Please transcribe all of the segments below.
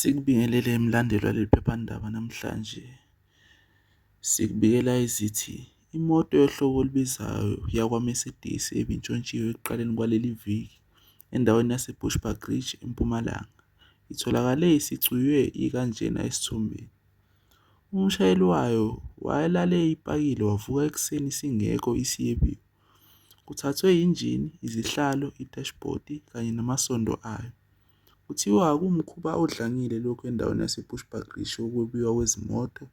Sikubingelele mlandeli waleli phephandaba namhlanje. Sikubikela izithi imoto yohlobo olubizayo yakwa-Mercedes ebintshontshiwe ekuqaleni kwaleli viki endaweni yase-Bushbuckridge eMpumalanga itholakale isicwiywe ikanjena esithombeni. Umshayeli wayo wayelale ipakile wavuka ekuseni isingekho isiyebiwe. Kuthathwe injini, izihlalo, idashibhodi kanye namasondo ayo. Kuthiwa kuwumkhuba odlangile lokhu endaweni yase-Bushbuckridge wokwebiwa kwezimoto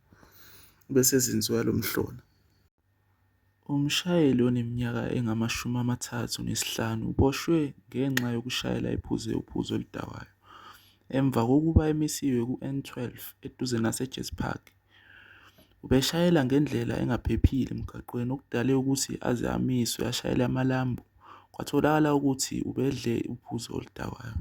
bese zenziwa lo mhlolo. Umshayeli oneminyaka engama-35 uboshwe ngenxa yokushayela ephuze uphuzo oludakayo emva kokuba emisiwe ku-N12 eduze nase-Jazz Park. Ubeshayela ngendlela engaphephile emgwaqeni okudale ukuthi aze amiswe ashayele amalambu kwatholakala ukuthi ubedle uphuzo oludakayo.